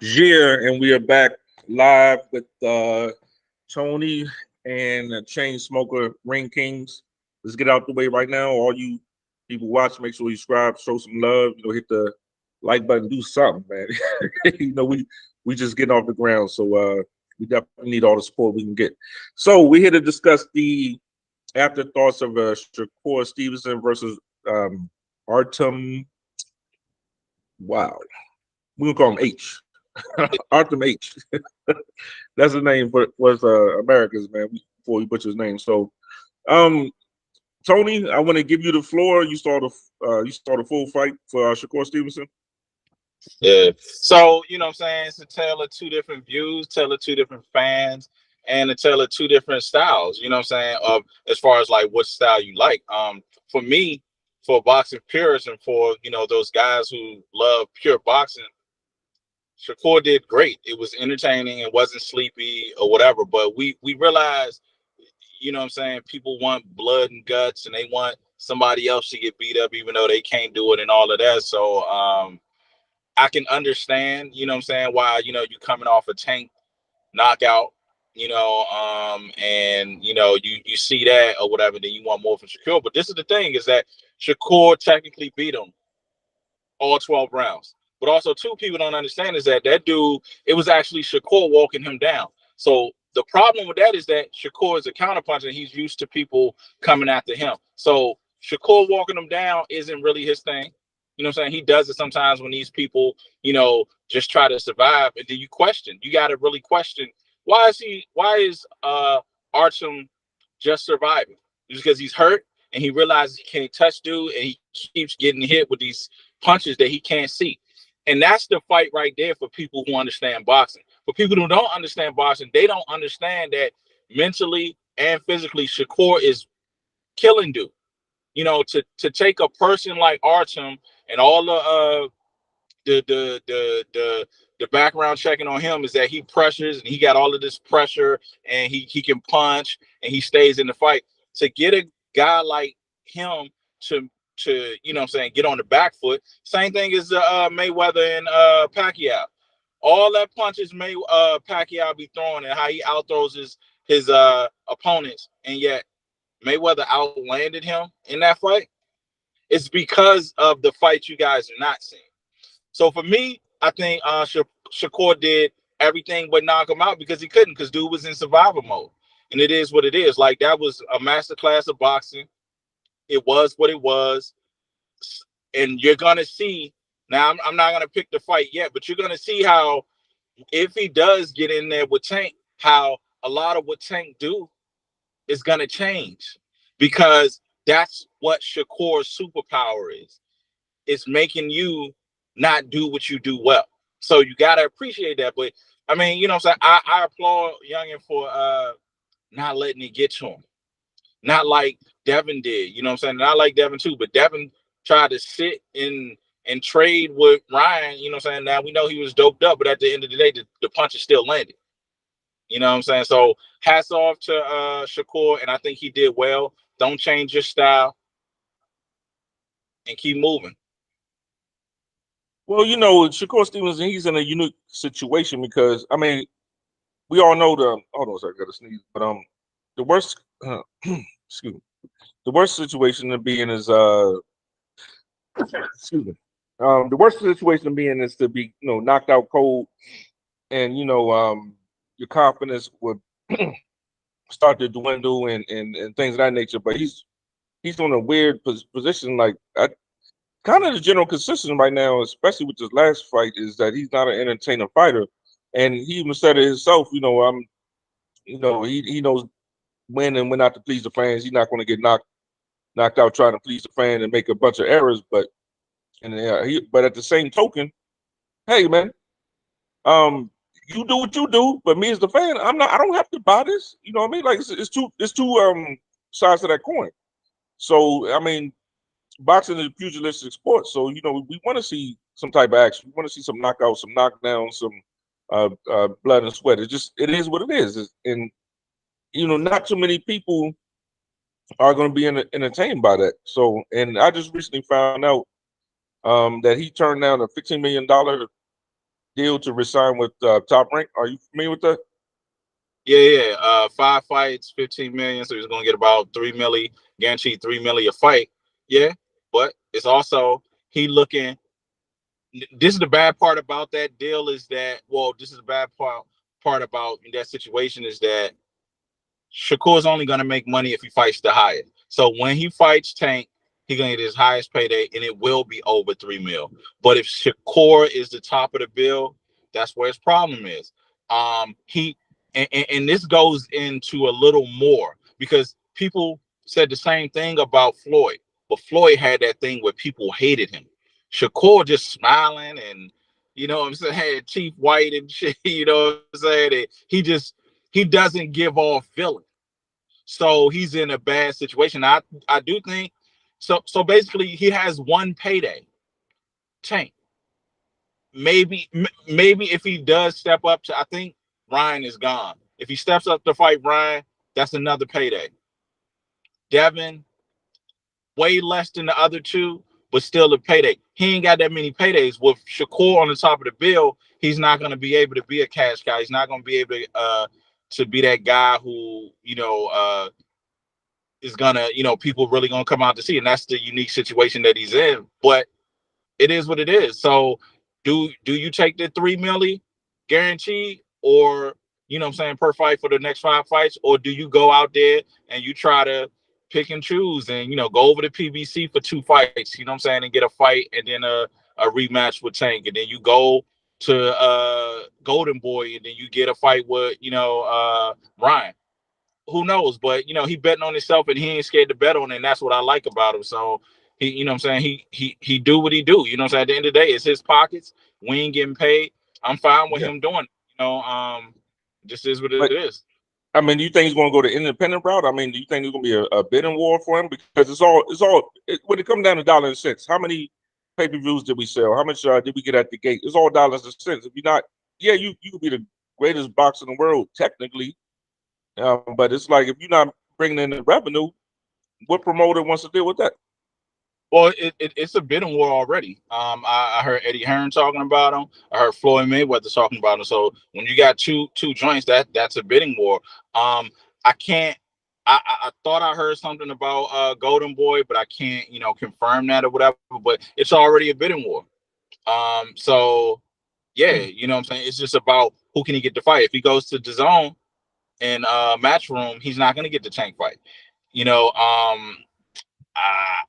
Yeah, and we are back live with Tony and Chain Smoker Ring Kings. Let's get out the way right now. All you people watch, make sure you subscribe, show some love. Hit the like button, do something, man. We just getting off the ground, so we definitely need all the support we can get. So we're here to discuss the afterthoughts of Shakur Stevenson versus Artem. Wow, we gonna call him H. Artem H. That's his name for was America's man before he butchered his name. So, um, Tony, I want to give you the floor. You saw the full fight for Shakur Stevenson. Yeah. So, you know what I'm saying? It's a tale of two different views, tale of two different fans, and a tale of two different styles, you know what I'm saying? Of as far as like what style you like. For me, for boxing purists and for those guys who love pure boxing, Shakur did great. It was entertaining, it wasn't sleepy or whatever, but we realized, you know what I'm saying, people want blood and guts and they want somebody else to get beat up even though they can't do it and all of that. So I can understand, you know what I'm saying, why, you coming off a Tank knockout, and you see that or whatever, then you want more from Shakur. But this is the thing, is that Shakur technically beat him all 12 rounds. But also, two people don't understand is that dude, it was actually Shakur walking him down. So the problem with that is that Shakur is a counterpuncher and he's used to people coming after him. So Shakur walking him down isn't really his thing. You know what I'm saying? He does it sometimes when these people, just try to survive. And then you got to really question, why is Artem just surviving? Just because he's hurt and he realizes he can't touch dude and he keeps getting hit with these punches that he can't see. And that's the fight right there for people who understand boxing. For people who don't understand boxing, they don't understand that mentally and physically, Shakur is killing dude. To take a person like Artem and all the background checking on him is that he pressures and he got all of this pressure and he can punch and he stays in the fight. To get a guy like him to what I'm saying, get on the back foot. Same thing as Mayweather and Pacquiao. All that punches Pacquiao be throwing and how he outthrows his opponents, and yet Mayweather outlanded him in that fight. It's because of the fight you guys are not seeing. So for me, I think Shakur did everything but knock him out because he couldn't, because dude was in survival mode. And it is what it is. Like, that was a masterclass of boxing. It was what it was. And you're going to see, now I'm not going to pick the fight yet, but you're going to see how, if he does get in there with Tank, how a lot of what Tank do is going to change, because that's what Shakur's superpower is. It's making you not do what you do well. So you got to appreciate that. But I mean, what I'm saying, I applaud Youngin for not letting it get to him. Not like Devin did, you know what I'm saying? Not like Devin too, but Devin tried to sit and trade with Ryan, you know what I'm saying? Now we know he was doped up, but at the end of the day, the punches still landed. You know what I'm saying? So hats off to Shakur, and I think he did well. Don't change your style and keep moving. Well, Shakur Stevenson, he's in a unique situation because we all know the. Hold on a second, I gotta sneeze. But the worst, excuse me, the worst situation to be in is excuse me, the worst situation to be in is to be knocked out cold, and your confidence would start to dwindle and things of that nature. But he's on a weird position. Like, kind of the general consensus right now, especially with this last fight, is that he's not an entertaining fighter, and he even said it himself. He knows when and when not to please the fans. He's not going to get knocked out trying to please the fan and make a bunch of errors. But at the same token, hey man, you do what you do, but me as the fan, I don't have to buy this. You know what I mean? Like, it's two sides to that coin. So boxing is a pugilistic sport, so we want to see some type of action. We want to see some knockouts, some knockdowns, some blood and sweat. It is what it is. And not too many people are going to be entertained by that. So, and I just recently found out that he turned down a $15 million deal to resign with Top Rank. Are you familiar with that? Yeah. 5 fights, 15 million. So he's gonna get about 3 milli, guaranteed 3 milli a fight. Yeah, but it's also he looking. This is the bad part about that deal is that this is the bad part about that situation is that Shakur's only going to make money if he fights the highest. So when he fights Tank, he's going to get his highest payday, and it will be over 3 mil. But if Shakur is the top of the bill, that's where his problem is. And this goes into a little more because people said the same thing about Floyd, but Floyd had that thing where people hated him. Shakur just smiling and what I'm saying, Chief White and shit, what I'm saying? And he doesn't give off villain. So he's in a bad situation. I do think so basically he has one payday. Tank. Maybe if he does step up to, I think Ryan is gone. If he steps up to fight Ryan, that's another payday. Devin, way less than the other two, but still a payday. He ain't got that many paydays. With Shakur on the top of the bill, he's not going to be able to be a cash guy. He's not going to be able to be that guy who is gonna, people really gonna come out to see, and that's the unique situation that he's in. But it is what it is. So do you take the 3 milli guaranteed, or what I'm saying, per fight for the next 5 fights, or do you go out there and you try to pick and choose and go over to PBC for 2 fights, what I'm saying, and get a fight and then a rematch with Tank, and then you go to Golden Boy and then you get a fight with Ryan? Who knows? But he betting on himself and he ain't scared to bet on it, and that's what I like about him. So he, what I'm saying, he do what he do. What I'm saying, at the end of the day, it's his pockets. We ain't getting paid. I'm fine with him doing it. Just is what it is. I mean, do you think he's going to go the independent route? I mean, do you think there's going to be a bidding war for him? Because when it comes down to dollars and cents, how many pay-per-views did we sell? How much did we get at the gate? It's all dollars and cents. If you're not, you could be the greatest boxer in the world technically, but it's like if you're not bringing in the revenue, what promoter wants to deal with that? Well, it's a bidding war already. I heard Eddie Hearn talking about him. I heard Floyd Mayweather talking about him. So when you got two joints, that's a bidding war. I can't. I thought I heard something about Golden Boy, but I can't confirm that or whatever. But it's already a bidding war. So yeah, what I'm saying, it's just about who can he get the fight. If he goes to DAZN and Matchroom, he's not going to get the Tank fight.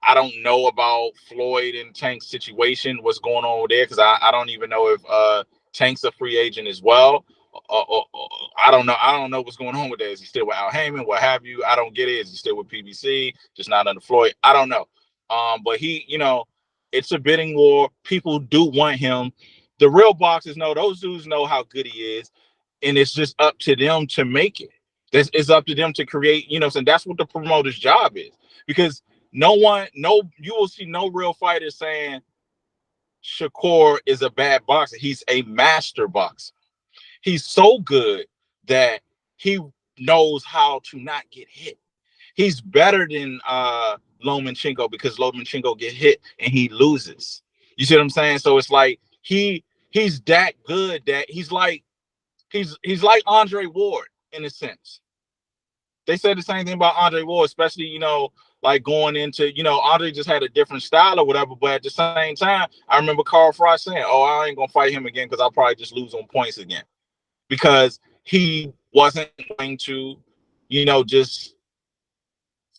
I don't know about Floyd and Tank's situation, what's going on over there, because I don't even know if Tank's a free agent as well. I don't know. I don't know what's going on with that. Is he still with Al Heyman? What have you? I don't get it. Is he still with PBC? Just not under Floyd? I don't know. But he, it's a bidding war. People do want him. The real boxers know, those dudes know how good he is, and it's just up to them to make it. It's up to them to create. So that's what the promoter's job is, because you will see no real fighter saying Shakur is a bad boxer. He's a master boxer. He's so good that he knows how to not get hit. He's better than Lomachenko, because Lomachenko get hit and he loses. You see what I'm saying? So it's like he's that good that he's like Andre Ward in a sense. They said the same thing about Andre Ward, especially, like going into, Andre just had a different style or whatever. But at the same time, I remember Carl Fry saying, "Oh, I ain't gonna fight him again because I'll probably just lose on points again," because he wasn't going to, just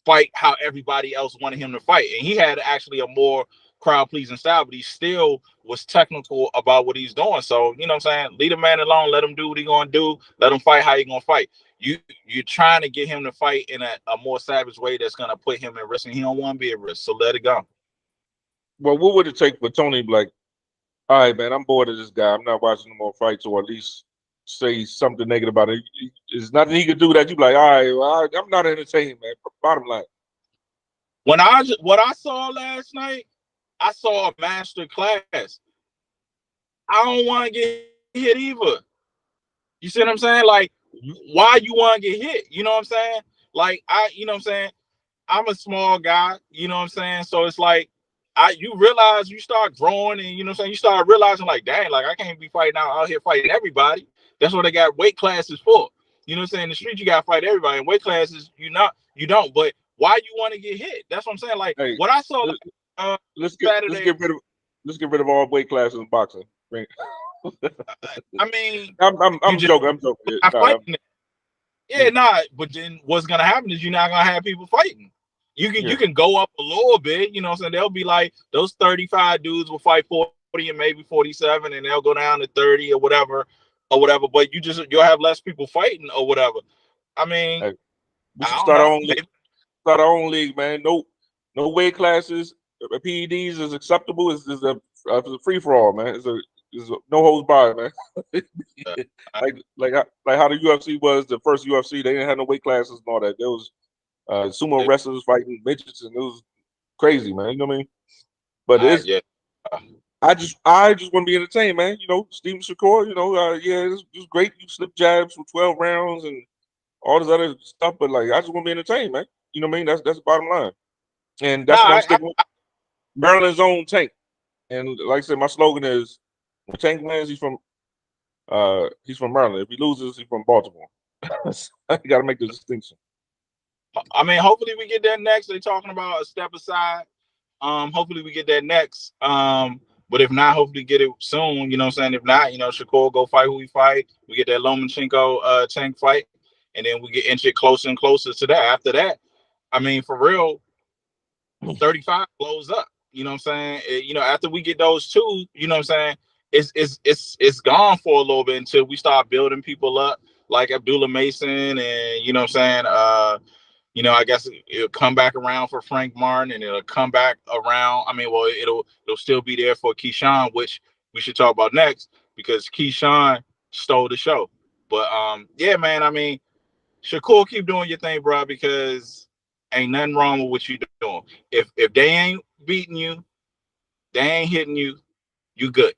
fight how everybody else wanted him to fight. And he had actually a more crowd pleasing style, but he still was technical about what he's doing. So, what I'm saying, leave the man alone, let him do what he's gonna do, let him fight how he's gonna fight. You're trying to get him to fight in a more savage way that's gonna put him at risk, and he don't want to be at risk. So let it go. Well, what would it take for Tony to be like, all right, man, I'm bored of this guy. I'm not watching no more fights, or at least say something negative about it. There's nothing he could do that you be like, all right, well, I'm not entertained, man. Bottom line. What I saw last night, I saw a master class. I don't want to get hit either. You see what I'm saying? Like, why you want to get hit? You know what I'm saying? Like, what I'm saying? I'm a small guy, you know what I'm saying? So it's like, you realize you start growing, and you know what I'm saying, you start realizing like, dang, like I can't be fighting out here fighting everybody. That's what they got weight classes for. You know what I'm saying? In the street you gotta fight everybody. In weight classes, you don't. But why you want to get hit? That's what I'm saying. Like Hey, what I saw let's Saturday. get rid of all weight classes in boxing. Right? I mean, I'm joking. I'm joking. not Nah, fighting. Yeah, nah. But then what's gonna happen is you're not gonna have people fighting. You can go up a little bit, you know what I'm saying? They'll be like those 35 dudes will fight 40 and maybe 47, and they'll go down to 30 or whatever. But you'll have less people fighting or whatever. I mean, hey, we I should don't know. start our own league, man. No weight classes. PEDs is acceptable. Is a free for all, man. It's a no holds barred, man. like how the UFC was the first UFC. They didn't have no weight classes and all that. There was sumo wrestlers fighting midgets, and it was crazy, man. You know what I mean? But it's Yeah. I just want to be entertained, man. You know, Steven Shakur. You know, yeah, it's great. You slip jabs for 12 rounds and all this other stuff, but like I just want to be entertained, man. You know what I mean? That's the bottom line, and Nah, that's what I'm sticking with. Maryland's own Tank, and like I said, my slogan is: when Tank wins, he's from Maryland. If he loses, he's from Baltimore. You got to make the distinction. I mean, hopefully we get that next. They're talking about a step aside. Hopefully we get that next. But if not, hopefully get it soon. You know what I'm saying? If not, you know, Shakur go fight who we fight. We get that Lomachenko Tank fight, and then we get inch it closer and closer to that. After that, I mean, for real, 35 blows up. You know what I'm saying? You know, after we get those two, you know what I'm saying? It's gone for a little bit until we start building people up like Abdullah Mason, and you know what I'm saying? You know, I guess it'll come back around for Frank Martin, and it'll come back around. I mean, well, it'll still be there for Keyshawn, which we should talk about next because Keyshawn stole the show. But yeah, man. I mean, Shakur, keep doing your thing, bro, because ain't nothing wrong with what you doing. If they ain't beating you, they ain't hitting you, you good.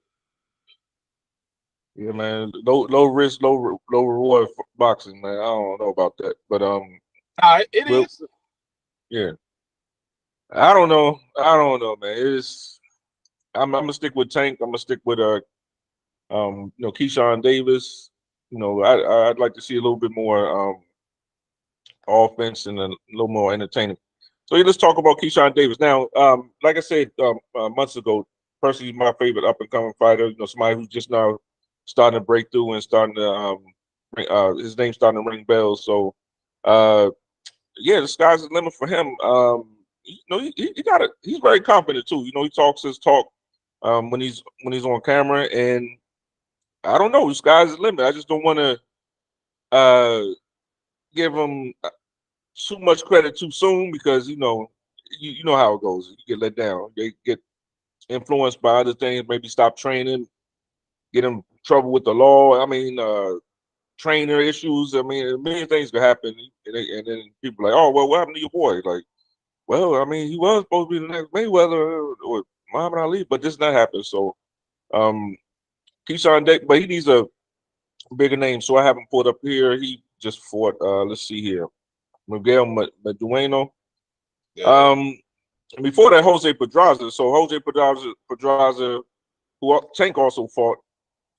Yeah, man. Low risk, low reward for boxing, man. I don't know about that, but All right, it well, is. yeah. I don't know. Man. I'm gonna stick with Tank. I'm gonna stick with you know, Keyshawn Davis. You know, I'd like to see a little bit more offense and a little more entertaining. So yeah, let's talk about Keyshawn Davis now. Like I said months ago, personally, my favorite up and coming fighter. You know, somebody who's just now starting to break through and starting to his name starting to ring bells. So yeah, the sky's the limit for him. You know, he got it. He's very confident too. You know, he talks his talk when he's on camera, and I don't know, the sky's the limit. I just don't want to give him too much credit too soon because you know you know how it goes. You get let down. They get influenced by other things. Maybe stop training, get in trouble with the law. I mean, trainer issues. I mean, a million things could happen, and then people are like, oh well, what happened to your boy? Like, well, I mean, he was supposed to be the next Mayweather or Muhammad Ali, but this not happened. So, Keyshawn, but he needs a bigger name. So I have him pulled up here. He just fought. Let's see here, Miguel Medueno. Yeah, Before that, Jose Pedraza. So Jose Pedraza, who Tank also fought.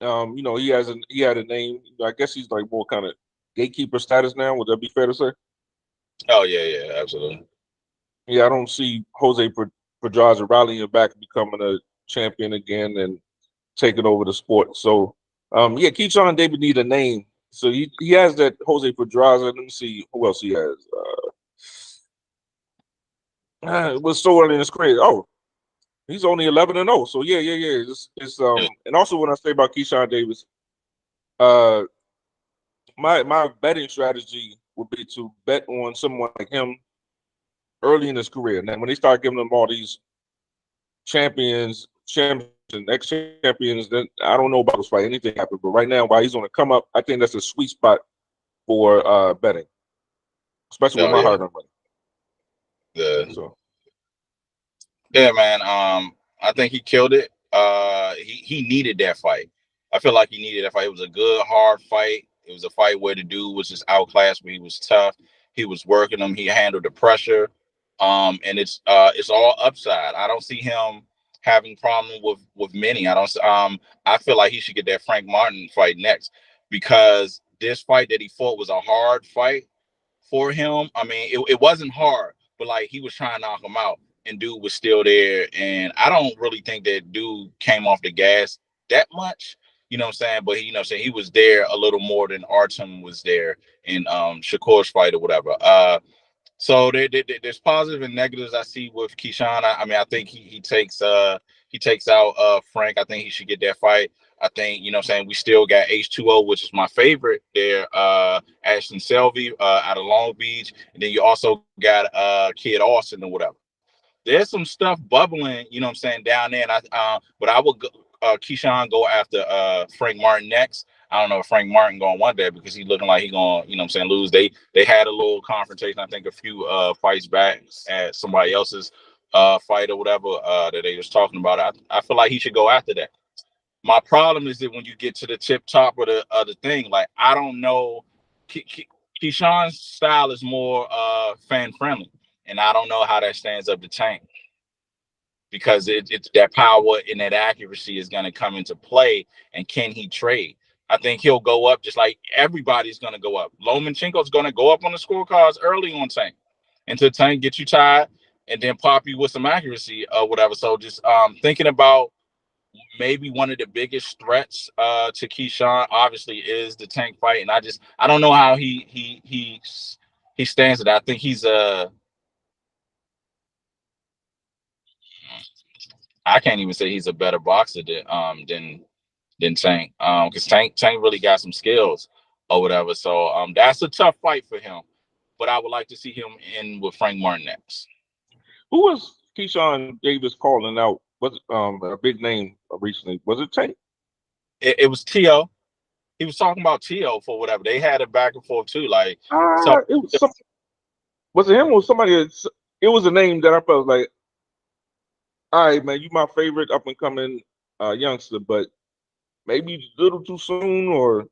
You know, he had a name. I guess he's like more kind of gatekeeper status now. Would that be fair to say? oh yeah, absolutely. Yeah, I don't see Jose Pedraza rallying back and becoming a champion again and taking over the sport. So, yeah, Keyshawn David need a name. So he has that Jose Pedraza. Let me see who else he has. It was so early in his career. Oh, he's only 11-0. So yeah. It's and also when I say about Keyshawn Davis, uh, my betting strategy would be to bet on someone like him early in his career. Now, when they start giving him all these champions, and ex-champions, then I don't know about this fight. Anything happen. But right now, while he's on the come up, I think that's a sweet spot for betting, especially with Oh my yeah, hard-earned money. yeah, So yeah, man. I think he killed it. He needed that fight. I feel like he needed that fight. It was a good, hard fight. It was a fight where the dude was just outclassed, but he was tough. He was working him. He handled the pressure. And it's all upside. I don't see him having problem with many. I don't. I feel like he should get that Frank Martin fight next, because this fight that he fought was a hard fight for him. I mean, it wasn't hard, but like he was trying to knock him out, and dude was still there. And I don't really think that dude came off the gas that much. You know what I'm saying? But he, you know what I'm saying, he was there a little more than Artem was there in Shakur's fight or whatever. So there's positive and negatives I see with Keyshawn. I mean, I think he takes out Frank. I think he should get that fight. I think, you know what I'm saying, we still got H2O, which is my favorite there, Ashton Selvey out of Long Beach. And then you also got Kid Austin or whatever. There's some stuff bubbling, you know what I'm saying, down there. And but I would go, Keyshawn go after Frank Martin next. I don't know if Frank Martin going to want that, because he's looking like he's going to, you know what I'm saying, lose. They had a little confrontation, I think, a few fights back at somebody else's fight or whatever that they was talking about. I feel like he should go after that. My problem is that when you get to the tip top of the thing, like, I don't know, Keyshawn's style is more fan friendly, and I don't know how that stands up to Tank, because it's that power and that accuracy is going to come into play. And can he trade? I think he'll go up, just like everybody's going to go up. Lomachenko's going to go up on the scorecards early on Tank, until Tank gets you tired and then pop you with some accuracy or whatever. So just thinking about maybe one of the biggest threats to Keyshawn obviously is the Tank fight. And I don't know how he stands it. I think he's I can't even say he's a better boxer than Tank. Because Tank really got some skills or whatever. So that's a tough fight for him. But I would like to see him in with Frank Martin next. Who was Keyshawn Davis calling out? Was a big name recently? Was it Tank? It was T.O. He was talking about T.O. for whatever. They had it back and forth too. Like, so it was it him or somebody? It was a name that I felt like, all right, man, you my favorite up and coming youngster, but maybe a little too soon, or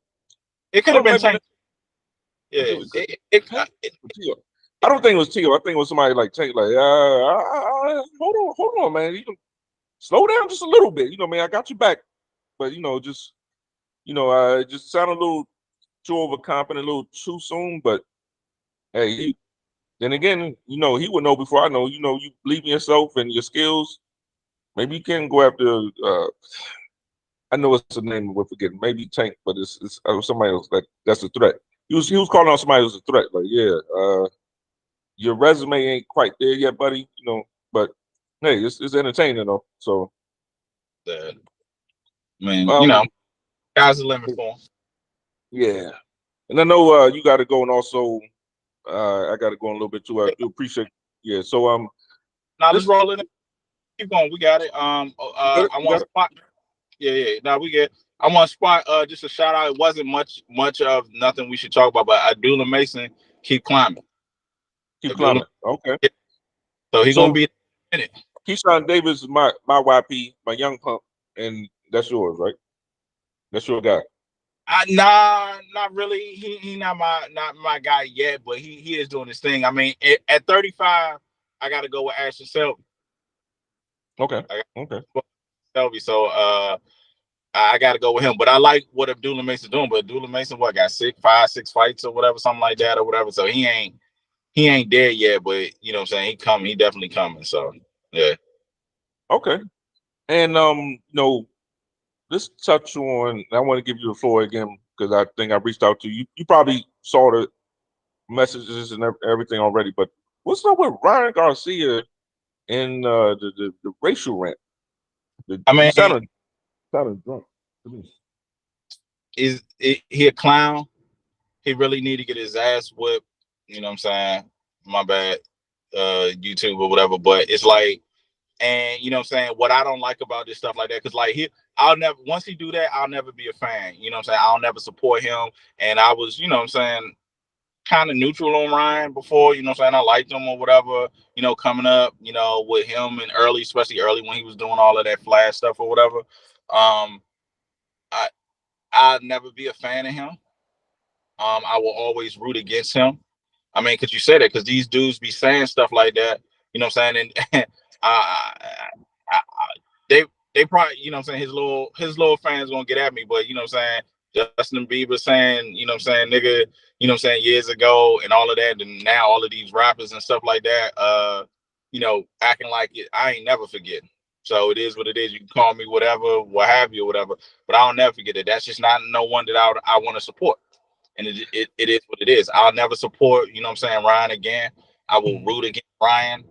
it could have been Tank. Yeah, I don't think it was Tio. I think it was somebody like Tank. Like, hold on, man. You can slow down just a little bit. You know, man, I got you back, but just sound a little too overconfident, a little too soon. But hey, then again, he would know before I know. You believe in yourself and your skills. Maybe you can go after. I know it's the name we're forgetting. Maybe Tank, but it's somebody else. That's a threat. He was calling out somebody who's a threat. Like, yeah, your resume ain't quite there yet, buddy. But hey, it's entertaining though. So, man, guys are limit for him. Yeah, and I know you got to go, and also I got to go in a little bit too. I do appreciate. Yeah, so now let's roll it. Keep going. We got it. I want to spot. Yeah. Now we get. I want to spot. Just a shout out. It wasn't much of nothing we should talk about, but Abdullah Mason keep climbing. Okay. So he's gonna be in it. Keyshawn Davis is my YP, my young pump, and that's yours, right? That's your guy. Nah, not really. He not my guy yet, but he is doing his thing. I mean, at 35, I got to go with Ashton Selvey. Okay. Selvey. So I got to go with him. But I like what Abdullah Mason doing. But Abdullah Mason, got 6 fights or whatever, something like that or whatever. So he ain't there yet. But you know what I'm saying, he coming. He definitely coming. So yeah. Okay. And let's touch on. I want to give you the floor again because I think I reached out to you. You probably saw the messages and everything already. But what's up with Ryan Garcia and the racial rant? He sounded drunk. Is he a clown? He really need to get his ass whipped. You know what I'm saying? My bad, YouTube or whatever. But it's like, and you know what I'm saying, what I don't like about this stuff like that, because like once he do that, I'll never be a fan. You know what I'm saying? I'll never support him. And I was, you know what I'm saying, kind of neutral on Ryan before, you know what I'm saying? I liked him or whatever, coming up, with him and especially early when he was doing all of that flash stuff or whatever. I'll never be a fan of him. I will always root against him. I mean, because you say that, because these dudes be saying stuff like that, You know what I'm saying? And I, they probably, you know what I'm saying, his little fans gonna get at me, but you know what I'm saying, Justin Bieber saying, you know what I'm saying, nigga, you know what I'm saying, years ago and all of that, and now all of these rappers and stuff like that, you know, acting like it, I ain't never forgetting. So it is what it is. You can call me whatever, what have you, whatever, but I'll never forget it. That's just not no one that I want to support. And it is what it is. I'll never support, you know what I'm saying, Ryan again. I will root against Ryan,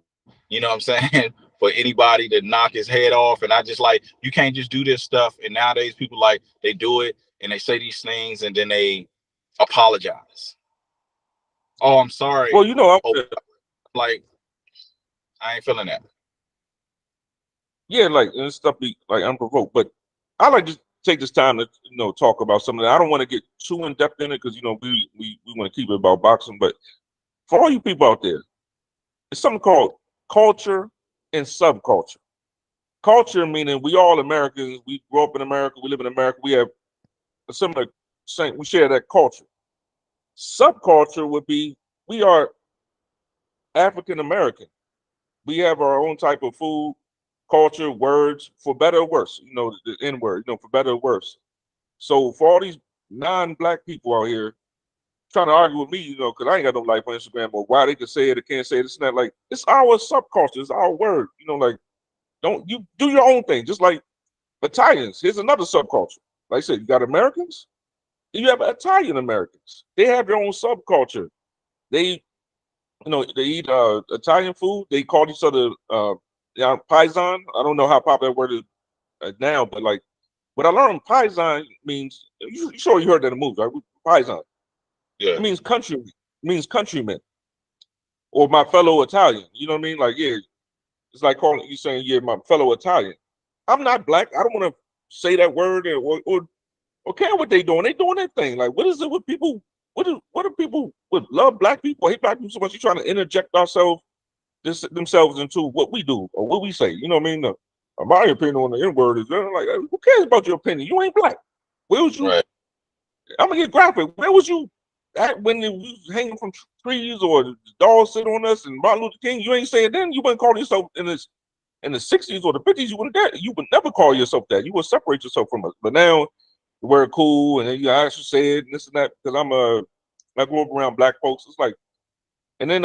you know what I'm saying, for anybody to knock his head off. And I just like, you can't just do this stuff. And nowadays people like, they do it and they say these things and then they apologize. Oh, I'm sorry. Well, you know, Oh, like, I ain't feeling that. yeah, like and stuff be like unprovoked, but I like to take this time to talk about something. I don't want to get too in depth in it because we want to keep it about boxing. But for all you people out there, it's something called culture and subculture. Culture meaning we all Americans. We grew up in America. We live in America. We have a similar same. We share that culture. Subculture would be we are African American. We have our own type of food, culture, words, for better or worse. The N word. For better or worse. So for all these non-black people out here trying to argue with me, because I ain't got no life on Instagram or why they can say it or can't say it. It's not like it's our subculture. It's our word. Like don't you do your own thing. Just like Italians. Here's another subculture. Like I said, you got Americans. You have Italian Americans. They have their own subculture. They, they eat Italian food. They call each other paisan. I don't know how popular that word is now, but like what I learned, paisan means you sure you heard that in the movie, right? Paisan. Yeah. It means country. It means countryman or my fellow Italian. You know what I mean? Like, yeah, it's like calling you saying, yeah, my fellow Italian. I'm not black. I don't want to say that word or care what they doing. They doing their thing. Like, what is it with people? What are people with love black people, hate black people so much? You trying to interject themselves into what we do or what we say. You know what I mean? My opinion on the N word is like, who cares about your opinion? You ain't black. Where was you? Right. I'm gonna get graphic. Where was you at when you was hanging from trees or the dogs sit on us and Martin Luther King? You ain't saying then. You wouldn't call yourself in the 60s or the 50s. You would never call yourself that. You would separate yourself from us. But now we're cool and then I should say it and this and that because I grew up around black folks. It's like, and then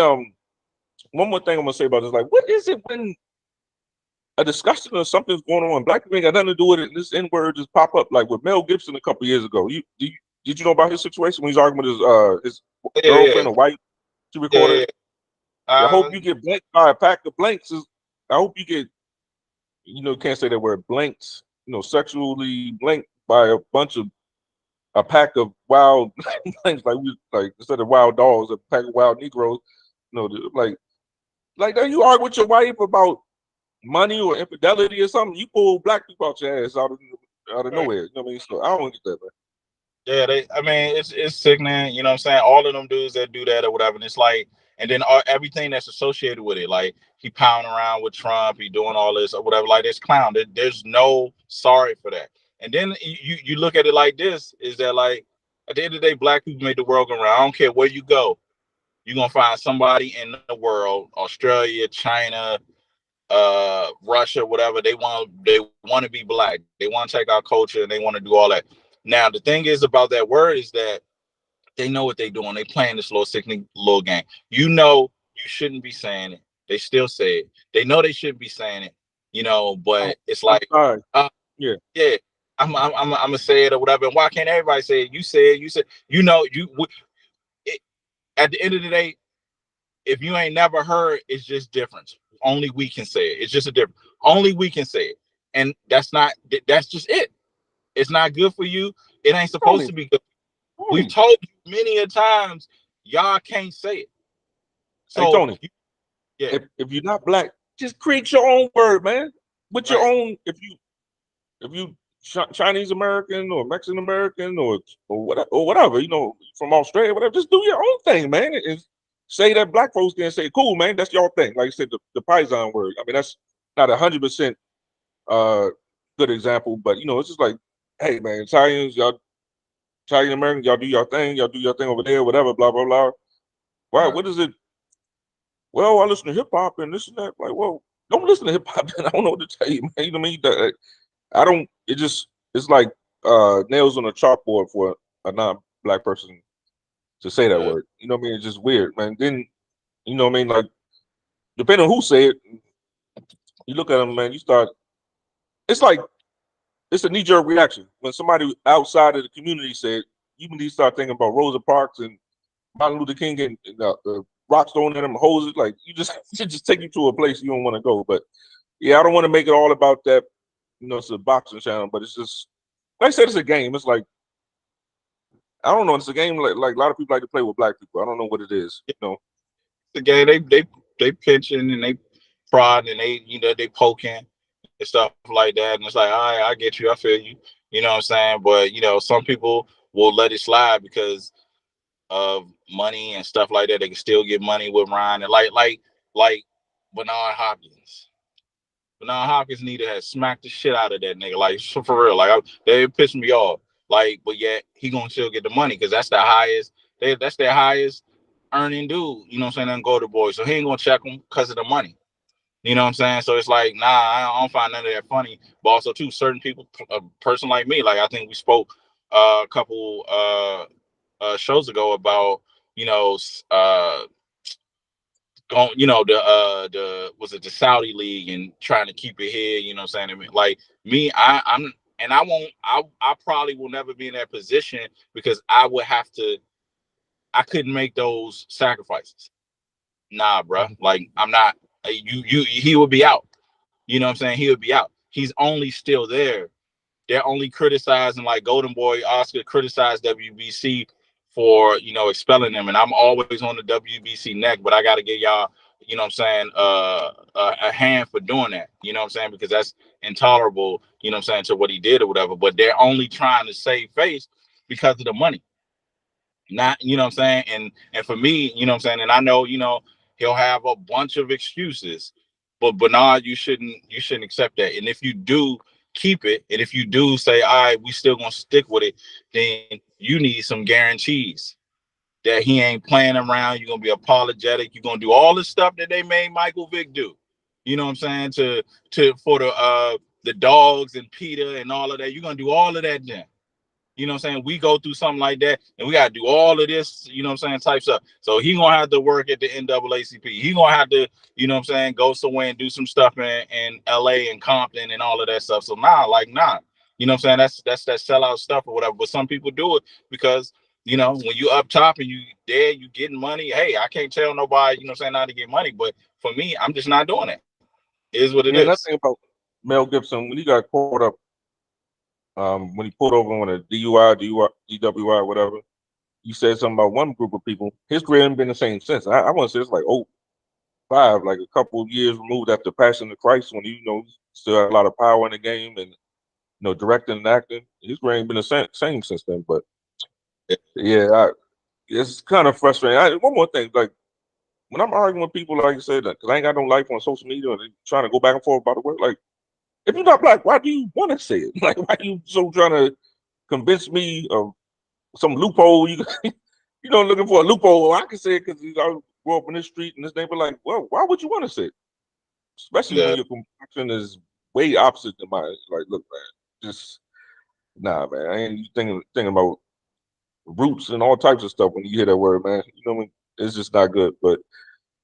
one more thing I'm gonna say about this, like, what is it when a discussion or something's going on, black people ain't got nothing to do with it, and this N-word just pop up, like with Mel Gibson a couple years ago. Did you know about his situation when he's arguing with his girlfriend or wife? She recorded. Yeah. I hope you get blanked by a pack of blanks. I hope you get, can't say that word, blanks, sexually blanked by a pack of wild things, like instead of wild dogs, a pack of wild Negroes. Like then you argue with your wife about money or infidelity or something. You pull black people out your ass out of nowhere. You know what I mean? So I don't get that, man. Yeah, I mean, it's sickening. You know what I'm saying? All of them dudes that do that or whatever, and it's like, and then everything that's associated with it, like he pounding around with Trump, he doing all this or whatever, like this clown. There's no sorry for that. And then you look at it like this: is that like at the end of the day, black people made the world go round. I don't care where you go, you're gonna find somebody in the world, Australia, China, Russia, whatever. They want to be black. They want to take our culture and they want to do all that. Now the thing is about that word is that they know what they're doing. They playing this little sickening little game. You shouldn't be saying it. They still say it. They know they shouldn't be saying it. But it's like, Yeah. yeah, I'm gonna say it or whatever. And why can't everybody say it? You say it. You said, at the end of the day, if you ain't never heard, it's just different. Only we can say it. It's just a difference. Only we can say it. And that's just it. It's not good for you. It ain't supposed to be good. We've told you many a times, y'all can't say it. So, hey, Tony, if you're not black, just create your own word, man. With your own, if you Chinese American or Mexican American or whatever, from Australia, whatever, just do your own thing, man. And say that black folks can say, cool, man, that's your thing. Like I said, the paisan word. I mean, that's not 100% good example, but it's just like, hey, man, Italian Americans, y'all do your thing over there, whatever, blah blah blah. Why? What is it? well, I listen to hip hop and this and that. Like, well, don't listen to hip hop. I don't know what to tell you, man. You know what I mean? I don't. It's like nails on a chalkboard for a non-black person to say that word. You know what I mean? It's just weird, man. Then you know what I mean? Like, depending on who say it, you look at them, man. You start. It's like it's a knee-jerk reaction when somebody outside of the community said. You need to start thinking about Rosa Parks and Martin Luther King and the rocks thrown at them hoses. Like you just it just take you to a place you don't want to go. But yeah, I don't want to make it all about that. You know, it's a boxing channel, but it's just like I said, it's a game. It's like I don't know. It's a game like a lot of people like to play with black people. I don't know what it is. You know, The game they pitching and they prodding and they poking and stuff like that. And it's like, all right, I get you, I feel you. You know what I'm saying? But some people will let it slide because of money and stuff like that. They can still get money with Ryan and like Bernard Hopkins. Bernard Hopkins need to have smacked the shit out of that nigga. Like for real. Like they pissed me off. Like, but yet he gonna still get the money because that's the highest. That's their highest earning dude. You know what I'm saying? Go to boy. So he ain't gonna check him because of the money. You know what I'm saying? So it's like, nah, I don't find none of that funny. But also, too, certain people, a person like me, like I think we spoke a couple shows ago about, going, the was it the Saudi league and trying to keep it here. You know what I'm saying? I mean, like me, I'm and I won't. I probably will never be in that position because I would have to. I couldn't make those sacrifices. Nah, bro. Like I'm not. He would be out. You know what I'm saying? He would be out. He's only still there. They're only criticizing, like Golden Boy Oscar criticized WBC for, expelling them. And I'm always on the WBC neck, but I got to give y'all, you know what I'm saying, a hand for doing that. You know what I'm saying? Because that's intolerable, you know what I'm saying, to what he did or whatever. But they're only trying to save face because of the money. Not, you know what I'm saying? And for me, you know what I'm saying, and I know, he'll have a bunch of excuses, but Bernard, you shouldn't accept that. And if you do keep it, and if you do say, all right, we still gonna stick with it, then you need some guarantees that he ain't playing around. You're gonna be apologetic, you're gonna do all the stuff that they made Michael Vick do. You know what I'm saying? For the dogs and Peter and all of that, you're gonna do all of that then. You know what I'm saying? We go through something like that and we got to do all of this, you know what I'm saying, type stuff. So he going to have to work at the NAACP. He going to have to, you know what I'm saying, go somewhere and do some stuff in LA and Compton and all of that stuff. So nah. You know what I'm saying? That's that sellout stuff or whatever. But some people do it because, when you up top and you there, you getting money. Hey, I can't tell nobody, you know what I'm saying, how to get money. But for me, I'm just not doing it. It is what it yeah. Another is. thing about Mel Gibson when he got caught up, when he pulled over on a DWI, whatever. You said something about one group of people. His career hasn't been the same since. I want to say it's like 05, like a couple of years removed after Passion of Christ, when still had a lot of power in the game and directing and acting. His career ain't been the same since then. But yeah, it's kind of frustrating. One more thing, like when I'm arguing with people, like you said, because I ain't got no life on social media and trying to go back and forth about the work, like if you're not black, why do you want to say it? Like, why you so trying to convince me of some loophole? Looking for a loophole. I can say it because I grew up in this street and this neighbor. Like, well, why would you want to say it? Especially when Yeah. your complexion is way opposite to mine. Like, look, man, just nah, man. I ain't thinking about roots and all types of stuff when you hear that word, man. You know what I mean? It's just not good. But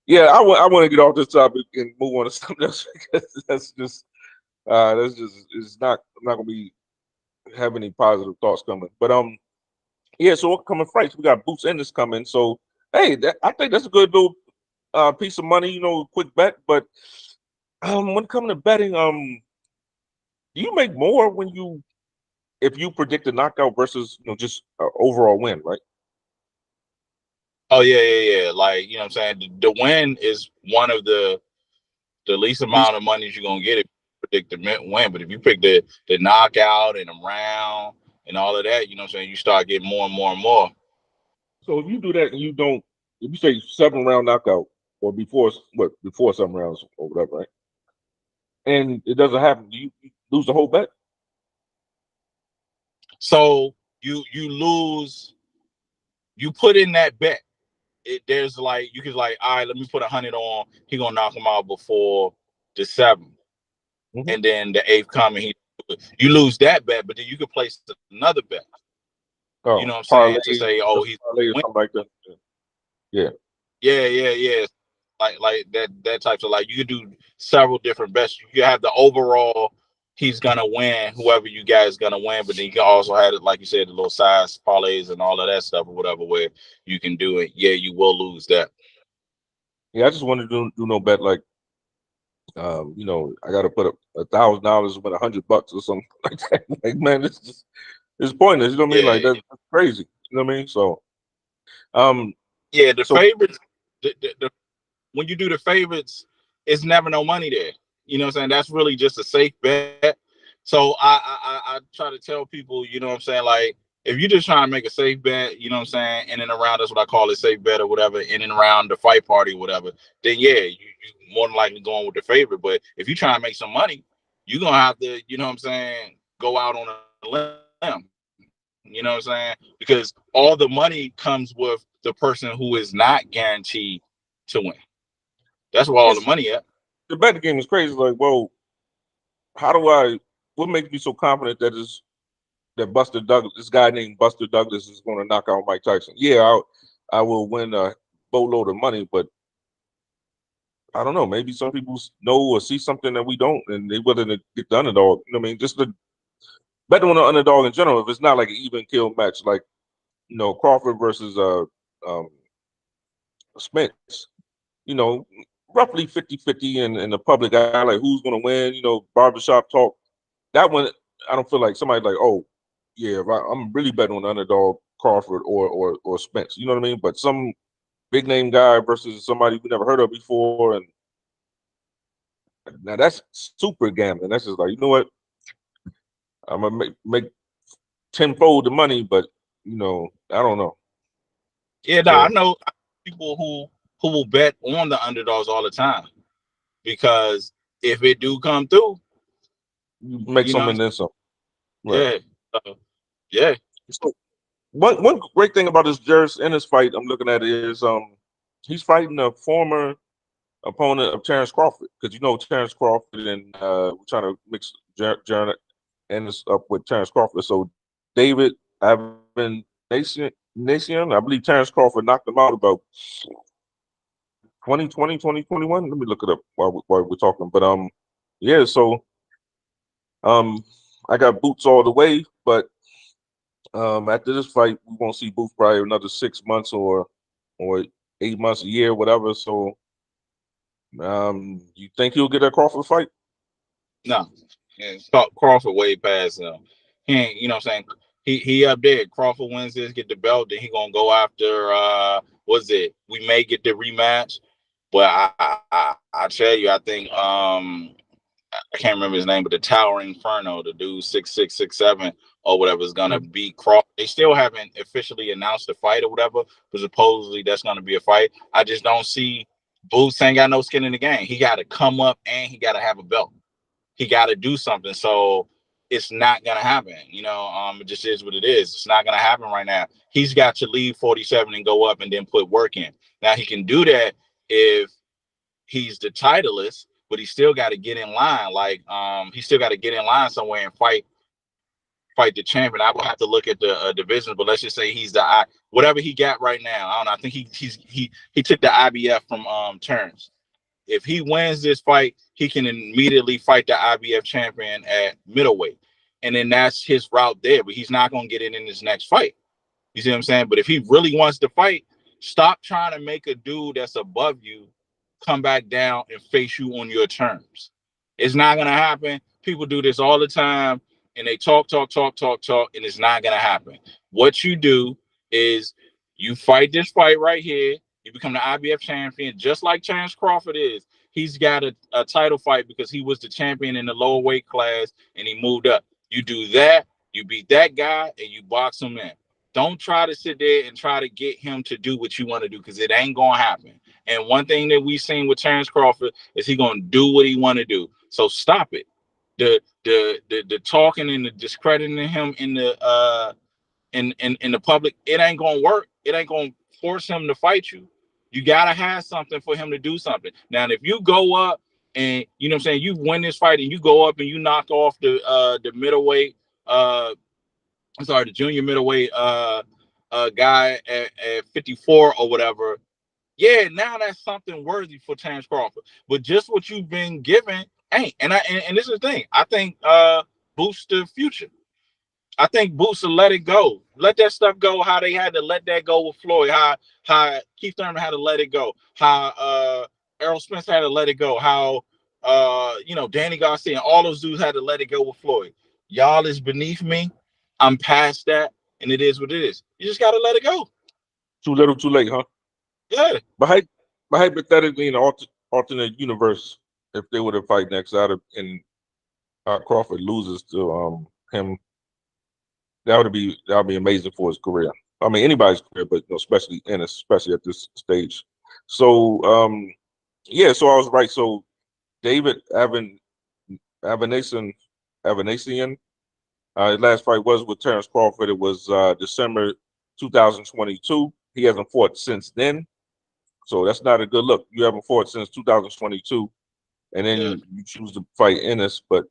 yeah, I want to get off this topic and move on to something else because that's just it's not. I'm not gonna have any positive thoughts coming. But yeah. So upcoming fights, we got Boots Ennis coming. So hey, I think that's a good little piece of money. Quick bet. But when it comes to betting, do you make more if you predict a knockout versus just overall win, right? Oh yeah. Like, you know what I'm saying? The win is one of the least Least. amount of money you're gonna get if you predict the win. But if you pick the knockout and the round and all of that, you know what I'm saying, you start getting more and more and more. So if you do that and you don't, if you say 7 round knockout or before 7 rounds or whatever, right? And it doesn't happen, do you lose the whole bet? So you lose, you put in that bet. there's like you could like, all right, let me put 100 on. He gonna knock him out before the 7th, and then the 8th coming, you lose that bet, but then you could place another bet. You know what I'm saying? To say, oh, he's parlay or something like that. Yeah. Yeah. Like that types of, like, you could do several different bets. You have the overall, he's gonna win, whoever you guys gonna win, but then you can also have it, like you said, the little size parlays and all of that stuff or whatever, where you can do it. Yeah, you will lose that. Yeah, I just wanted to do no bet like, you know, I got to put up $1,000 to win $100 or something like that. Like, man, it's pointless. You know what I mean? Like, that's crazy. You know what I mean? So, yeah, the so favorites, when you do the favorites, it's never no money there. You know what I'm saying? That's really just a safe bet. So I try to tell people, you know what I'm saying, like, if you're just trying to make a safe bet, you know what I'm saying, in and around, that's what I call it, safe bet or whatever, in and around the fight party or whatever, then yeah, you more than likely going with the favorite. But if you're trying to make some money, you're gonna have to, you know what I'm saying, go out on a limb. You know what I'm saying? Because all the money comes with the person who is not guaranteed to win. That's where all the money at. the betting game is crazy. Like, well, what makes me so confident that Buster Douglas, this guy named Buster Douglas, is going to knock out Mike Tyson? Yeah, I will win a boatload of money, but I don't know. Maybe some people know or see something that we don't, and they willing to get the underdog. You know what I mean? Just the bet on the underdog in general. If it's not like an even kill match, like, you know, Crawford versus um, Spence, you know, roughly 50-50 in the public eye, like who's going to win, you know, barbershop talk. That one, I don't feel like somebody like, oh, yeah, I'm really betting on the underdog Crawford or Spence. You know what I mean? But some big name guy versus somebody we never heard of before, and now that's super gambling. That's just like, you know what? I'm gonna make tenfold the money, but you know, I don't know. Yeah, no, So I know people who will bet on the underdogs all the time, because if it do come through, you make you know some what and then some. I'm Right. saying? Yeah. Yeah. So one great thing about this Jarris Ennis fight I'm looking at is he's fighting a former opponent of Terrence Crawford, because you know Terrence Crawford, and we're trying to mix Jarris Ennis up with Terrence Crawford. So David Nation, I believe Terrence Crawford knocked him out about 2020, 2021. Let me look it up while we're talking. But yeah, so um I got Boots all the way, but after this fight, we won't see Boots probably another 6 months or 8 months, a year, whatever. So you think he'll get that Crawford fight? No. Yeah, Crawford way past him. He ain't, you know what I'm saying? He up there. Crawford wins this, get the belt, then he gonna go after what's it? We may get the rematch. But I tell you, I think I can't remember his name, but the Towering Inferno, the dude 6'6", 6'7", or whatever, is gonna be Crawford. They still haven't officially announced the fight or whatever, but supposedly that's gonna be a fight. I just don't see, Boots ain't got no skin in the game. He got to come up and he got to have a belt. He got to do something. So it's not gonna happen. You know, it just is what it is. It's not gonna happen right now. He's got to leave 47 and go up and then put work in. Now he can do that if he's the titleist, but he still got to get in line. Like, he still got to get in line somewhere and fight the champion. I will have to look at the divisions, but let's just say he's the whatever he got right now. I don't know. I think he took the IBF from Terrence. If he wins this fight, he can immediately fight the IBF champion at middleweight, and then that's his route there. But he's not gonna get it in his next fight. You see what I'm saying? But if he really wants to fight, stop trying to make a dude that's above you come back down and face you on your terms. It's not gonna happen. People do this all the time, and they talk, and it's not gonna happen. What you do is you fight this fight right here. You become the IBF champion, just like Terrence Crawford is. He's got a title fight because he was the champion in the lower weight class and he moved up. You do that, you beat that guy, and you box him in. Don't try to sit there and try to get him to do what you want to do, because it ain't gonna happen. And one thing that we've seen with Terrence Crawford is he gonna do what he want to do. So stop it. The talking and the discrediting him in the in the public, it ain't gonna work, it ain't gonna force him to fight you. You gotta have something for him to do something. Now, if you go up and you know what I'm saying, you win this fight and you go up and you knock off the middleweight, the junior middleweight guy at 54 or whatever. Yeah, now that's something worthy for Terrence Crawford. But just what you've been given ain't. And this is the thing. I think boosts the future. I think Boots will let it go. Let that stuff go. How they had to let that go with Floyd. How Keith Thurman had to let it go. How Errol Spence had to let it go. How Danny Garcia and all those dudes had to let it go with Floyd. Y'all is beneath me. I'm past that, and it is what it is. You just gotta let it go. Too little, too late, huh? Yeah. But hypothetically, in an alternate universe, if they were to fight next out of and Crawford loses to him, that would be amazing for his career. I mean, anybody's career, but especially at this stage. So so I was right. So David Avanasian, his last fight was with Terrence Crawford. It was December 2022. He hasn't fought since then. So that's not a good look. You haven't fought since 2022, and then you choose to fight Ennis, but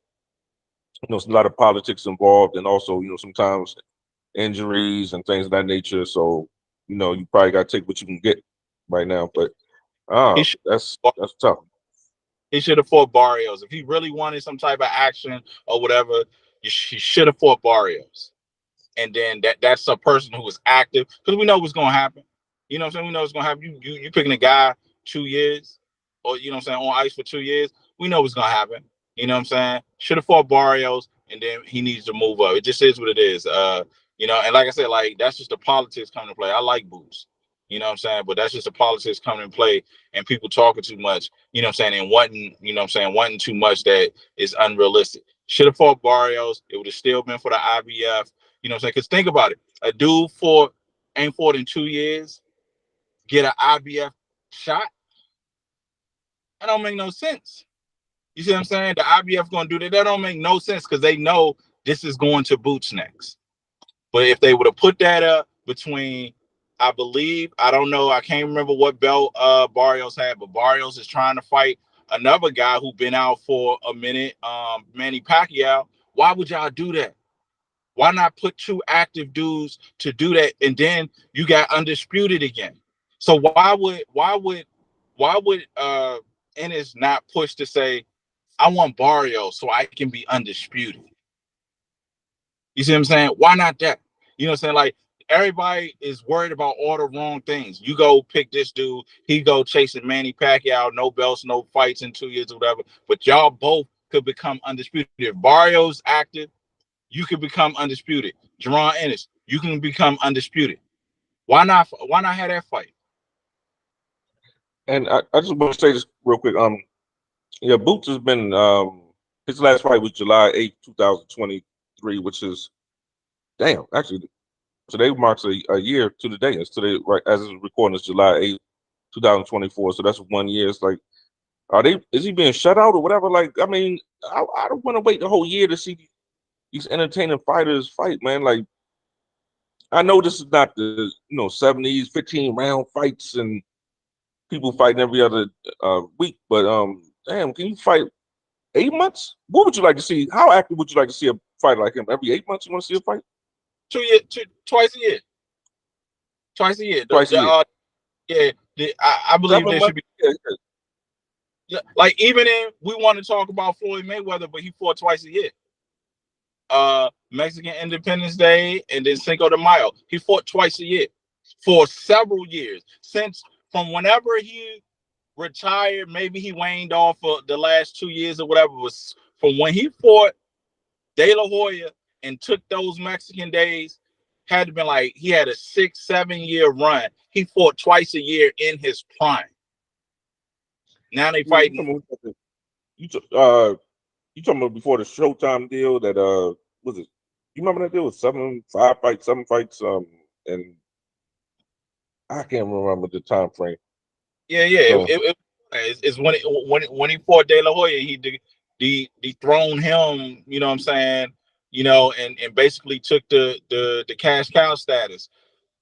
there's a lot of politics involved, and also sometimes injuries and things of that nature. So you probably got to take what you can get right now. But that's tough. He should have fought Barrios. If he really wanted some type of action or whatever, he should have fought Barrios. And then that's a person who is active, because we know what's gonna happen. You know what I'm saying? We know what's gonna happen. You picking a guy 2 years, or you know what I'm saying, on ice for 2 years. We know what's gonna happen. You know what I'm saying? Should have fought Barrios, and then he needs to move up. It just is what it is. And like I said, like that's just the politics coming to play. I like Boots. You know what I'm saying? But that's just the politics coming in play, and people talking too much, you know what I'm saying, and wanting too much that is unrealistic. Should have fought Barrios. It would have still been for the IBF. You know what I'm saying? Because think about it. A dude ain't fought in 2 years, get an IBF shot. That don't make no sense. You see what I'm saying? The IBF going to do that. That don't make no sense, because they know this is going to Boots next. But if they would have put that up between, I believe, I don't know, I can't remember what belt Barrios had, but Barrios is trying to fight another guy who been out for a minute, Manny Pacquiao. Why would y'all do that? Why not put 2 active dudes to do that, and then you got undisputed again? So why would Ennis not push to say, I want Barrios so I can be undisputed? You see what I'm saying? Why not that? You know what I'm saying? Like, everybody is worried about all the wrong things. You go pick this dude, he go chasing Manny Pacquiao, no belts, no fights in 2 years or whatever. But y'all both could become undisputed. If Barrios active, you could become undisputed. Jaron Ennis, you can become undisputed. Why not have that fight? And I just want to say this real quick. Boots has been his last fight was July 8th, 2023, which is actually today marks a year to the day. It's today, right as it's recording, it's July 8th, 2024. So that's 1 year. It's like, is he being shut out or whatever? Like, I mean, I don't want to wait the whole year to see these entertaining fighters fight, man. Like, I know this is not the 70s 15-round fights and people fighting every other week, but damn, can you fight 8 months? What would you like to see? How active would you like to see a fight like him? Every 8 months, you want to see a fight? Twice a year. Twice a year. Twice a year. I believe there should be. Yeah, like, even if we want to talk about Floyd Mayweather, but he fought twice a year. Mexican Independence Day and then Cinco de Mayo. He fought twice a year for several years. From whenever he retired, maybe he waned off for the last 2 years or whatever, was from when he fought De La Hoya and took those Mexican days, had to been like he had a 6-7 year run. He fought twice a year in his prime. Now they fighting. You talking about before the Showtime deal that was it? You remember that deal with 7 fights, and I can't remember the time frame. Yeah. So, it's when he fought De La Hoya, he dethroned him. You know what I'm saying? And basically took the cash cow status.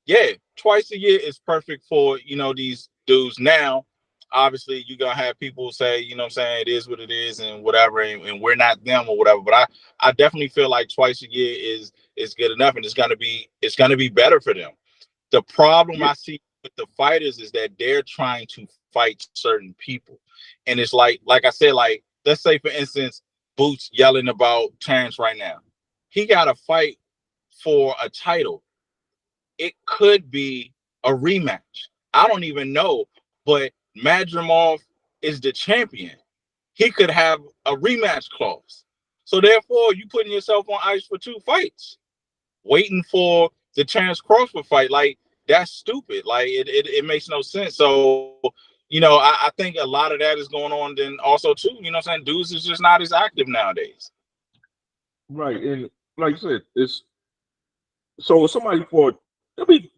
yeah, twice a year is perfect for, these dudes. Now, obviously, you're gonna have people say, what I'm saying, it is what it is and whatever, and we're not them or whatever. But I definitely feel like twice a year is good enough, and it's gonna be better for them. The problem Yeah, I see with the fighters is that they're trying to fight certain people. And it's like I said, like, let's say for instance, Boots yelling about Terrence right now. He got to fight for a title. It could be a rematch. I don't even know, but Madrimov is the champion. He could have a rematch clause. So therefore, you putting yourself on ice for 2 fights, waiting for the Terrence Crawford fight. Like, that's stupid. Like, it makes no sense. So, I think a lot of that is going on. Then also too, what I'm saying, dudes is just not as active nowadays. right. And like I said, it's so if somebody fought.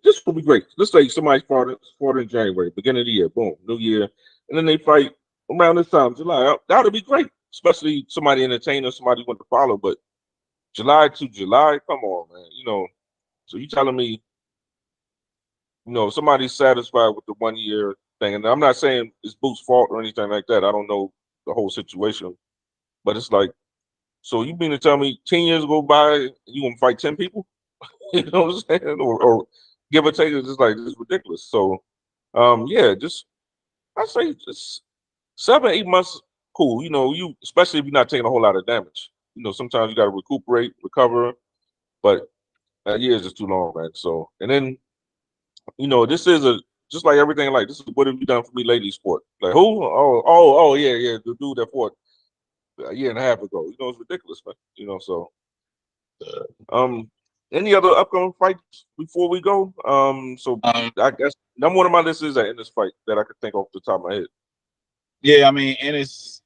This would be great. Let's say somebody fought in January, beginning of the year, boom, New Year, and then they fight around this time, July. That would be great, especially somebody entertainer, somebody want to follow. But July to July, come on, man. So you telling me, somebody's satisfied with the 1 year thing, and I'm not saying it's Boots' fault or anything like that. I don't know the whole situation, but it's like, so you mean to tell me 10 years go by, and you gonna fight 10 people? You know what I'm saying? Or give or take, it's just like, this is ridiculous. So, yeah, just I say just 7, 8 months, cool. You especially if you're not taking a whole lot of damage. Sometimes you got to recuperate, recover, but a year is just too long, man. So, and then this is a just like everything. Like, this is what have you done for me lately? Sport, like, who? Oh, yeah, yeah, the dude that fought a year and a half ago. It's ridiculous, man. So. Um, any other upcoming fights before we go? So Um, I guess number one on my list is in this fight that I could think off the top of my head. yeah, I mean, and it's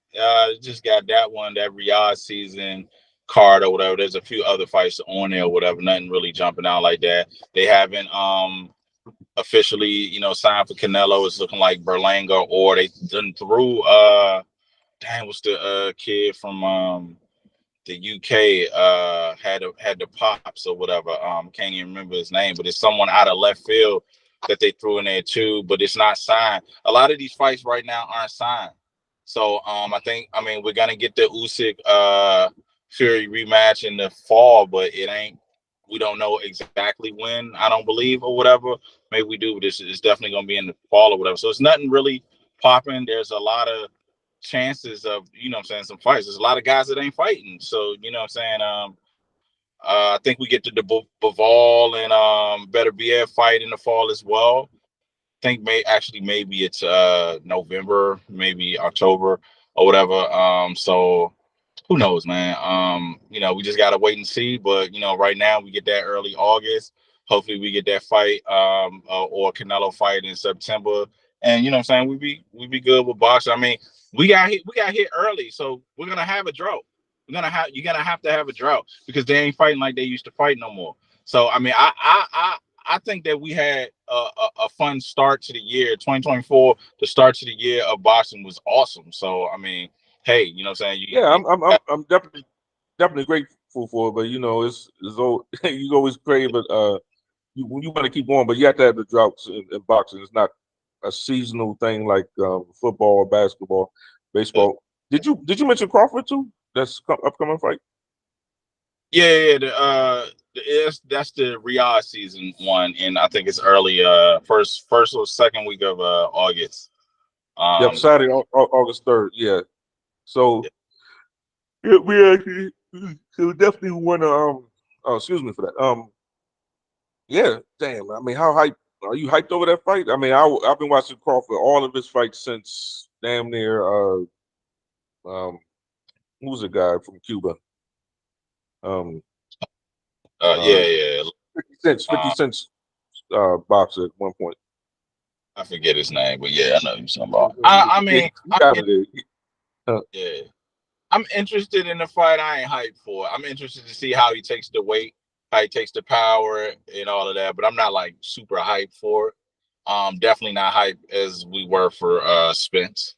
just got that one, that Riyadh season card or whatever. There's a few other fights on there or whatever. Nothing really jumping out like that. They haven't officially, signed for Canelo. It's looking like Berlanga, or they done through dang, what's the kid from the UK had the pops or whatever. Can't even remember his name, but it's someone out of left field that they threw in there too, but it's not signed. A lot of these fights right now aren't signed. So I mean we're gonna get the Usyk Fury rematch in the fall, but it ain't, we don't know exactly when, I don't believe, or whatever. Maybe we do, but it's definitely gonna be in the fall or whatever. So it's nothing really popping. There's a lot of chances of, what I'm saying, some fights. There's a lot of guys that ain't fighting. So, what I'm saying, I think we get to the Bivol and Better BF fight in the fall as well. I think maybe it's November, maybe October or whatever. So who knows, man? We just gotta wait and see. But right now we get that early August. Hopefully we get that fight, or Canelo fight in September. And what I'm saying, we be good with boxing. I mean, we got hit early, so we're gonna have a drought. You're gonna have to have a drought because they ain't fighting like they used to fight no more. So I mean, I think that we had a fun start to the year. 2024, the start to the year of boxing was awesome. So I mean, hey, what I'm saying, Yeah, I'm definitely grateful for it, but it's you always crave it. You want to keep going, but you have to have the droughts in boxing. It's not a seasonal thing like football or basketball, baseball. Did you mention Crawford too? That's upcoming fight. yeah, that's the Riyadh season one, and I think it's early, first or second week of August. Yep, Um, Saturday, August 3rd. Yeah. So yeah, we actually so definitely want to oh, excuse me for that. Yeah, damn. I mean, how hyped are you hyped over that fight? I mean, I've been watching Crawford all of his fights since damn near um who's the guy from Cuba? Um yeah, uh yeah. 50 Uh, Cent's boxer at one point. I forget his name, but yeah, I know you're talking about. I Yeah, mean, he got it. yeah, I'm interested in the fight. I ain't hyped for it. I'm interested to see how he takes the weight, how he takes the power, and all of that. But I'm not like super hyped for it. Definitely not hyped as we were for Spence.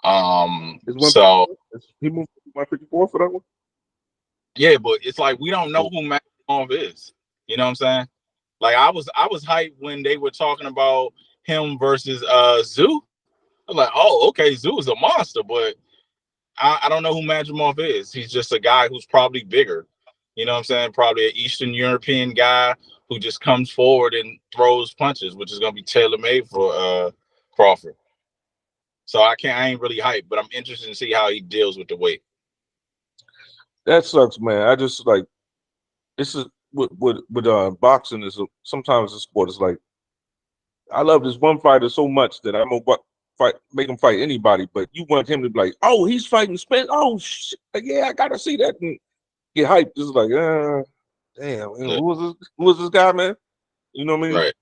Is So 154? He moved to 154 for that one? yeah, but it's like we don't know Oh, who Maximov is. You know what I'm saying? Like I was hyped when they were talking about him versus Zoo. I'm like, oh, okay, Zoo is a monster, but I don't know who Madrimov is. He's just a guy who's probably bigger. You know what I'm saying? Probably an Eastern European guy who just comes forward and throws punches, which is gonna be tailor made for Crawford. So I ain't really hyped, but I'm interested to see how he deals with the weight. That sucks, man. I just like this is with boxing is sometimes the sport is like I love this one fighter so much that I'm gonna make him fight anybody, but you want him to be like, oh, he's fighting Spence. Oh shit, yeah, I gotta see that and get hyped. Just like, damn, Yeah. Who was this guy, man? You know what I mean? Right.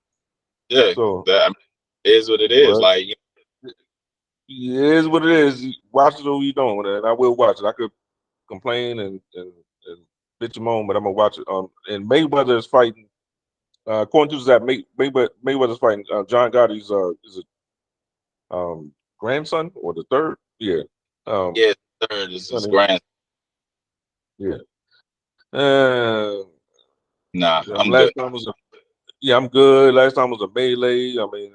Yeah. So That is what it is. but Like, it is what it is. You watch it or you don't, and I will watch it. I could complain and bitch him on, but I'm gonna watch it. And Mayweather is fighting. According to that, Mayweather's fighting John Gotti's is it grandson or the third? Yeah. yeah, third is his Sonny. grand. Yeah. Uh, Nah, I'm good. last time was I'm good. Last time was a melee. I mean,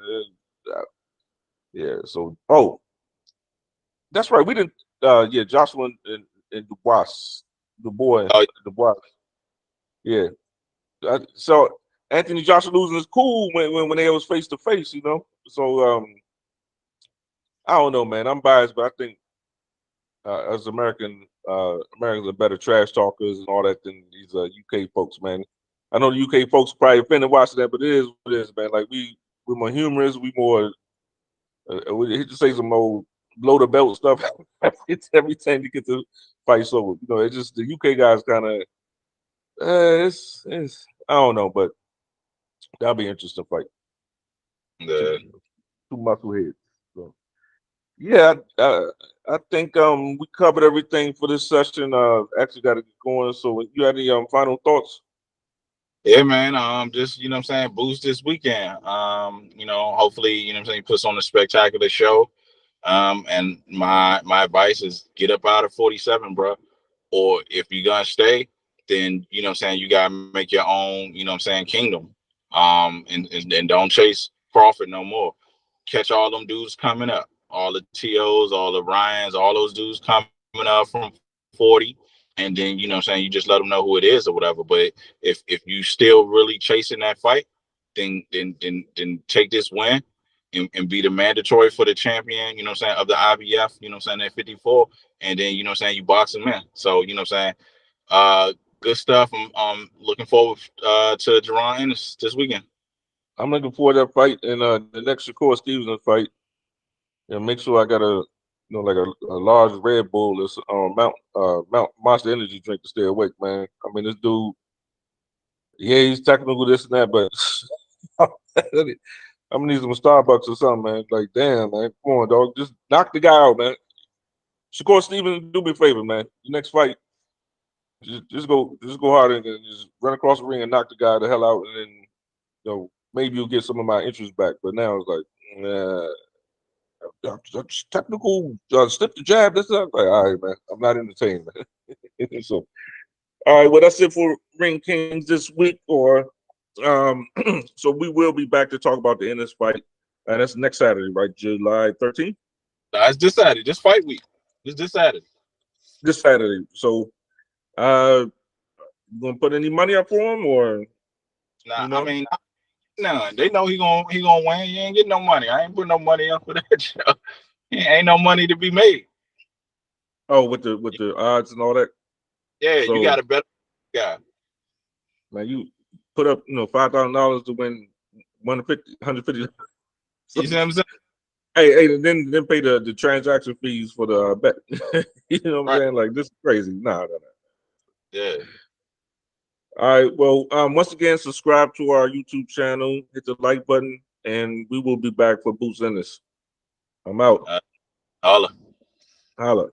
yeah. So, that's right. We didn't. Yeah, Joshua and Dubois, Oh, Dubois. Yeah. So Anthony Joshua losing is cool when they was face to face, you know. So I don't know, man. I'm biased, but I think as Americans are better trash talkers and all that than these UK folks, man. I know the UK folks probably offended watching that, but it is what it is, man. Like we're more humorous, we more we hate to say some old blow the belt stuff. It's every time you get to fight so you know, it's just the UK guys kind of it's I don't know, but that'll be an interesting fight. Two, the two muscle heads. So. Yeah, I think we covered everything for this session. Actually got to get going. So, you had any final thoughts? yeah, man. Just what I'm saying, boost this weekend. Hopefully, what I'm saying, puts on a spectacular show. And my advice is get up out of 47, bro. Or if you're gonna stay, then what I'm saying, you gotta make your own, what I'm saying, kingdom. And don't chase Crawford no more. Catch all them dudes coming up, all the TOs, all the Ryans, all those dudes coming up from 40. And then, what I'm saying, you just let them know who it is or whatever. But if you still really chasing that fight, then take this win and be the mandatory for the champion, what I'm saying, of the IBF, what I'm saying, at 54. And then, what I'm saying, you boxing man. So, what I'm saying, good stuff. I'm looking forward to Jerron Ennis this weekend. I'm looking forward to that fight and the next Shakur Stevenson fight. And make sure I got like a large Red Bull or Mount Monster Energy drink to stay awake, man. I mean, this dude, yeah, he's technical, this and that, but I'm gonna need some Starbucks or something, man. Like, damn, man, come on, dog, just knock the guy out, man. Shakur Stevenson, do me a favor, man. The next fight, just go hard and just run across the ring and knock the guy the hell out, and then maybe you'll get some of my interest back. But now it's like, technical, slip the jab. This like, all right, man. I'm not entertained, man. So, all right, well, that's it for Ring Kings this week. So we will be back to talk about the Ennis fight. That's next Saturday, right? July 13th. It's this Saturday, this fight week. It's this Saturday. This Saturday. So, you gonna put any money up for him, or Nah, I mean, none. They know he gonna win. You ain't getting no money. I ain't putting no money up for that show. Ain't no money to be made. Oh, with the odds and all that. Yeah, so, you got a better guy. Man, you put up $5,000 to win 150. So, you see what I'm saying? Hey, and then pay the transaction fees for the bet. You know what I'm saying? Like, this is crazy. Nah. Yeah. All right. Well, once again, subscribe to our YouTube channel, hit the like button, and we will be back for Boots in this. I'm out. Holla. Holla.